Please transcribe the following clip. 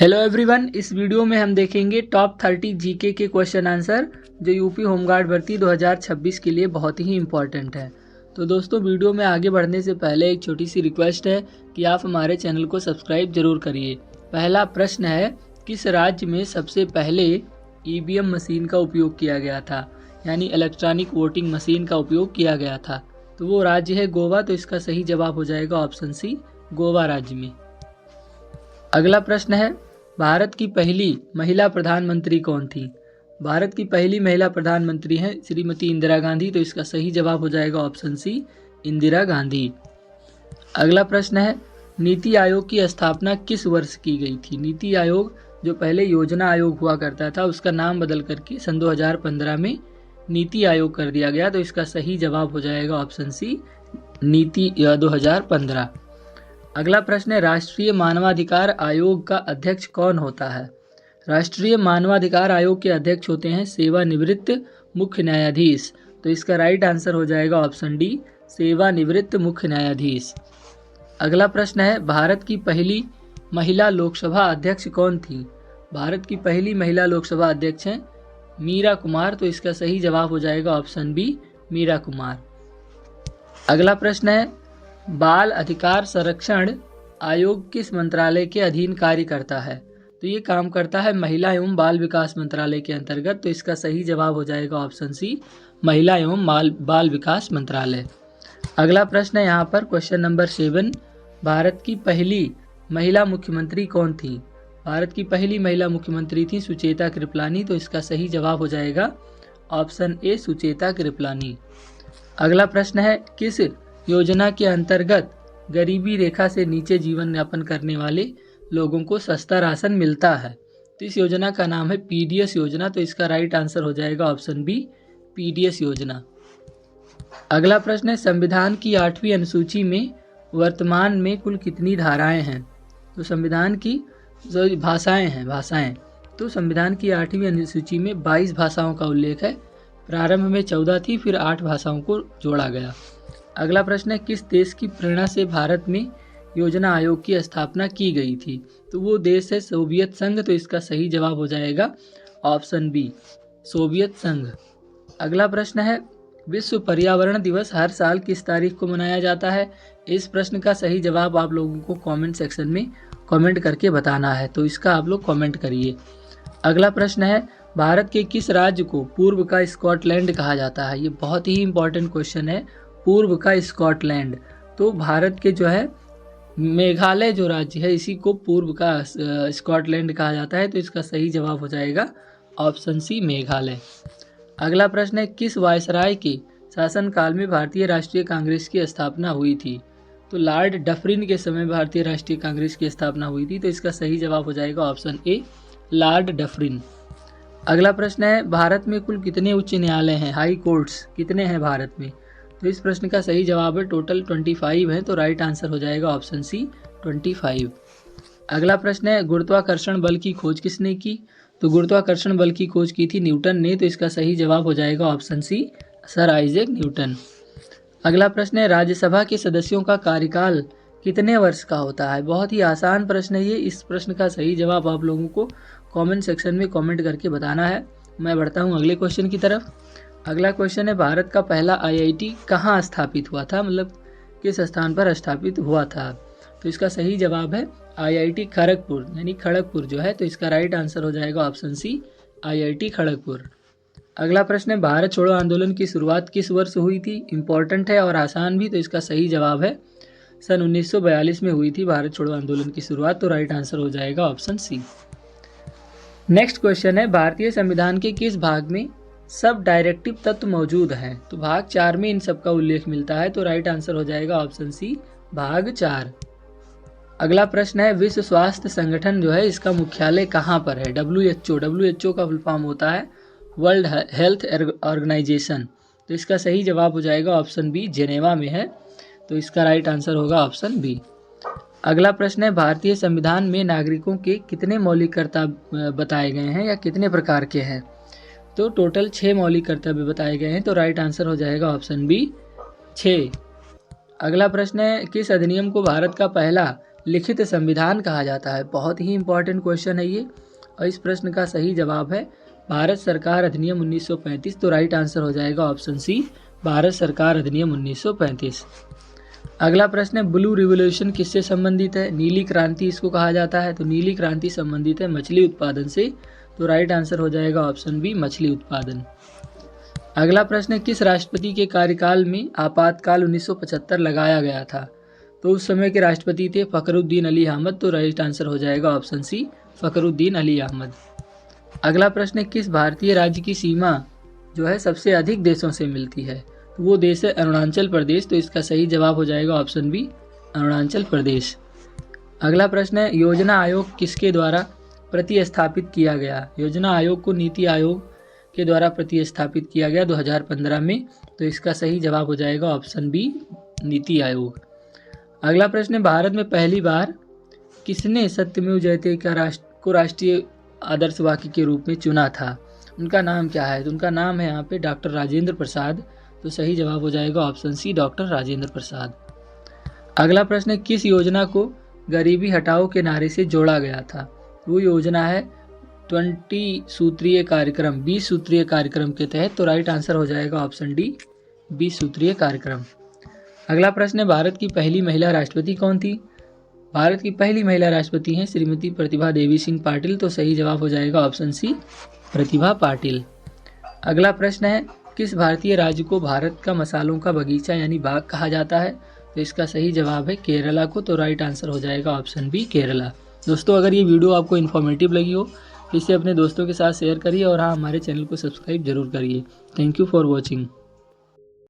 Hello everyone, इस video में हम देखेंगे टॉप 30 जीके के क्वेश्चन आंसर जो यूपी होमगार्ड भर्ती 2026 के लिए बहुत ही इम्पोर्टेंट है। तो दोस्तों, वीडियो में आगे बढ़ने से पहले एक छोटी सी रिक्वेस्ट है कि आप हमारे चैनल को सब्सक्राइब जरूर करिए। पहला प्रश्न है, किस राज्य में सबसे पहले ईवीएम मशीन का उपयोग किया गया था, यानी इलेक्ट्रॉनिक वोटिंग मशीन का उपयोग किया गया था? तो वो राज्य है गोवा। तो इसका सही जवाब हो जाएगा ऑप्शन सी, गोवा राज्य में। अगला प्रश्न है, भारत की पहली महिला प्रधानमंत्री कौन थी? भारत की पहली महिला प्रधानमंत्री हैं श्रीमती इंदिरा गांधी। तो इसका सही जवाब हो जाएगा ऑप्शन सी, इंदिरा गांधी। अगला प्रश्न है, नीति आयोग की स्थापना किस वर्ष की गई थी? नीति आयोग जो पहले योजना आयोग हुआ करता था, उसका नाम बदल करके सन 2015 में नीति आयोग कर दिया गया। तो इसका सही जवाब हो जाएगा ऑप्शन सी, नीति 2015। अगला प्रश्न है, राष्ट्रीय मानवाधिकार आयोग का अध्यक्ष कौन होता है? राष्ट्रीय मानवाधिकार आयोग के अध्यक्ष होते हैं सेवानिवृत्त मुख्य न्यायाधीश। तो इसका राइट आंसर हो जाएगा ऑप्शन डी, सेवानिवृत्त मुख्य न्यायाधीश। अगला प्रश्न है, भारत की पहली महिला लोकसभा अध्यक्ष कौन थी? भारत की पहली महिला लोकसभा अध्यक्ष हैं मीरा कुमार। तो इसका सही जवाब हो जाएगा ऑप्शन बी, मीरा कुमार। अगला प्रश्न है, बाल अधिकार संरक्षण आयोग किस मंत्रालय के अधीन कार्य करता है? तो ये काम करता है महिला एवं बाल विकास मंत्रालय के अंतर्गत। तो इसका सही जवाब हो जाएगा ऑप्शन सी, महिला एवं बाल विकास मंत्रालय। अगला प्रश्न है यहाँ पर क्वेश्चन नंबर 7, भारत की पहली महिला मुख्यमंत्री कौन थी? भारत की पहली महिला मुख्यमंत्री थी सुचेता कृपलानी। तो इसका सही जवाब हो जाएगा ऑप्शन ए, सुचेता कृपलानी। अगला प्रश्न है, किस योजना के अंतर्गत गरीबी रेखा से नीचे जीवन यापन करने वाले लोगों को सस्ता राशन मिलता है? तो इस योजना का नाम है पीडीएस योजना। तो इसका राइट आंसर हो जाएगा ऑप्शन बी, पीडीएस योजना। अगला प्रश्न है, संविधान की 8वीं अनुसूची में वर्तमान में कुल कितनी धाराएं हैं? तो संविधान की जो भाषाएं, तो संविधान की 8वीं अनुसूची में 22 भाषाओं का उल्लेख है। प्रारंभ में 14 थी, फिर 8 भाषाओं को जोड़ा गया। अगला प्रश्न है, किस देश की प्रेरणा से भारत में योजना आयोग की स्थापना की गई थी? तो वो देश है सोवियत संघ। तो इसका सही जवाब हो जाएगा ऑप्शन बी, सोवियत संघ। अगला प्रश्न है, विश्व पर्यावरण दिवस हर साल किस तारीख को मनाया जाता है? इस प्रश्न का सही जवाब आप लोगों को कमेंट सेक्शन में कमेंट करके बताना है। तो इसका आप लोग कमेंट करिए। अगला प्रश्न है, भारत के किस राज्य को पूर्व का स्कॉटलैंड कहा जाता है? ये बहुत ही इंपॉर्टेंट क्वेश्चन है, पूर्व का स्कॉटलैंड। तो भारत के जो है मेघालय जो राज्य है, इसी को पूर्व का स्कॉटलैंड कहा जाता है। तो इसका सही जवाब हो जाएगा ऑप्शन सी, मेघालय। अगला प्रश्न है, किस वायसराय के शासनकाल में भारतीय राष्ट्रीय कांग्रेस की स्थापना हुई थी? तो लॉर्ड डफरिन के समय भारतीय राष्ट्रीय कांग्रेस की स्थापना हुई थी। तो इसका सही जवाब हो जाएगा ऑप्शन ए, लॉर्ड डफरिन। अगला प्रश्न है, भारत में कुल कितने उच्च न्यायालय हैं, हाई कोर्ट्स कितने हैं भारत में? तो इस प्रश्न का सही जवाब है टोटल 25 है। तो राइट आंसर हो जाएगा ऑप्शन सी, 25। अगला प्रश्न है, गुरुत्वाकर्षण बल की खोज किसने की? तो गुरुत्वाकर्षण बल की खोज की थी न्यूटन ने। तो इसका सही जवाब हो जाएगा option C, sir Isaac Newton. अगला प्रश्न है, राज्यसभा के सदस्यों का कार्यकाल कितने वर्ष का होता है? बहुत ही आसान प्रश्न है ये। इस प्रश्न का सही जवाब आप लोगों को कमेंट सेक्शन में कमेंट करके बताना है। मैं बढ़ता हूँ अगले क्वेश्चन की तरफ। अगला क्वेश्चन है, भारत का पहला आईआईटी कहाँ स्थापित हुआ था, मतलब किस स्थान पर स्थापित हुआ था? तो इसका सही जवाब है आईआईटी खड़गपुर, यानी खड़गपुर जो है। तो इसका राइट आंसर हो जाएगा ऑप्शन सी, आईआईटी खड़गपुर। अगला प्रश्न है, भारत छोड़ो आंदोलन की शुरुआत किस वर्ष हुई थी? इंपॉर्टेंट है और आसान भी। तो इसका सही जवाब है सन 1942 में हुई थी भारत छोड़ो आंदोलन की शुरुआत। तो राइट आंसर हो जाएगा ऑप्शन सी। नेक्स्ट क्वेश्चन है, भारतीय संविधान के किस भाग में सब डायरेक्टिव तत्व मौजूद हैं? तो भाग 4 में इन सब का उल्लेख मिलता है। तो राइट आंसर हो जाएगा ऑप्शन सी, भाग 4। अगला प्रश्न है, विश्व स्वास्थ्य संगठन जो है, इसका मुख्यालय कहाँ पर है? WHO का फुल फॉर्म होता है वर्ल्ड हेल्थ ऑर्गेनाइजेशन। तो इसका सही जवाब हो जाएगा ऑप्शन बी, जेनेवा में है। तो इसका राइट आंसर होगा ऑप्शन बी। अगला प्रश्न है, भारतीय संविधान में नागरिकों के कितने मौलिक कर्तव्य बताए गए हैं या कितने प्रकार के हैं? तो टोटल 6 मौलिक कर्तव्य बताए गए हैं। तो राइट आंसर हो जाएगा ऑप्शन बी, 6। अगला प्रश्न है, किस अधिनियम को भारत का पहला लिखित संविधान कहा जाता है? बहुत ही इंपॉर्टेंट क्वेश्चन है ये, और इस प्रश्न का सही जवाब है भारत सरकार अधिनियम 1935। तो राइट आंसर हो जाएगा ऑप्शन सी, भारत सरकार अधिनियम 1935। अगला प्रश्न है, ब्लू रिवॉल्यूशन किससे संबंधित है? नीली क्रांति इसको कहा जाता है। तो नीली क्रांति संबंधित है मछली उत्पादन से। तो राइट आंसर हो जाएगा ऑप्शन बी, मछली उत्पादन। अगला प्रश्न है, किस राष्ट्रपति के कार्यकाल में आपातकाल 1975 लगाया गया था? तो उस समय के राष्ट्रपति थे फखरुद्दीन अली अहमद। तो राइट आंसर हो जाएगा ऑप्शन सी, फखरुद्दीन अली अहमद। अगला प्रश्न है, किस भारतीय राज्य की सीमा जो है सबसे अधिक देशों से मिलती है? तो वो देश है अरुणाचल प्रदेश। तो इसका सही जवाब हो जाएगा ऑप्शन बी, अरुणाचल प्रदेश। अगला प्रश्न है, योजना आयोग किसके द्वारा प्रतिस्थापित किया गया? योजना आयोग को नीति आयोग के द्वारा प्रतिस्थापित किया गया 2015 में। तो इसका सही जवाब हो जाएगा ऑप्शन बी, नीति आयोग। अगला प्रश्न है, भारत में पहली बार किसने सत्यमेव जयते को राष्ट्रीय आदर्श वाक्य के रूप में चुना था? उनका नाम क्या है? तो उनका नाम है यहाँ पे डॉक्टर राजेंद्र प्रसाद। तो सही जवाब हो जाएगा ऑप्शन सी, डॉक्टर राजेंद्र प्रसाद। अगला प्रश्न है, किस योजना को गरीबी हटाओ के नारे से जोड़ा गया था? वो योजना है 20 सूत्रीय कार्यक्रम, 20 सूत्रीय कार्यक्रम के तहत। तो राइट आंसर हो जाएगा ऑप्शन डी, 20 सूत्रीय कार्यक्रम। अगला प्रश्न है, भारत की पहली महिला राष्ट्रपति कौन थी? भारत की पहली महिला राष्ट्रपति हैं श्रीमती प्रतिभा देवी सिंह पाटिल। तो सही जवाब हो जाएगा ऑप्शन सी, प्रतिभा पाटिल। अगला प्रश्न है, किस भारतीय राज्य को भारत का मसालों का बगीचा यानी बाग कहा जाता है? तो इसका सही जवाब है केरला को। तो राइट आंसर हो जाएगा ऑप्शन बी, केरला। दोस्तों, अगर ये वीडियो आपको इन्फॉर्मेटिव लगी हो तो इसे अपने दोस्तों के साथ शेयर करिए, और हाँ, हमारे चैनल को सब्सक्राइब जरूर करिए। Thank you for watching.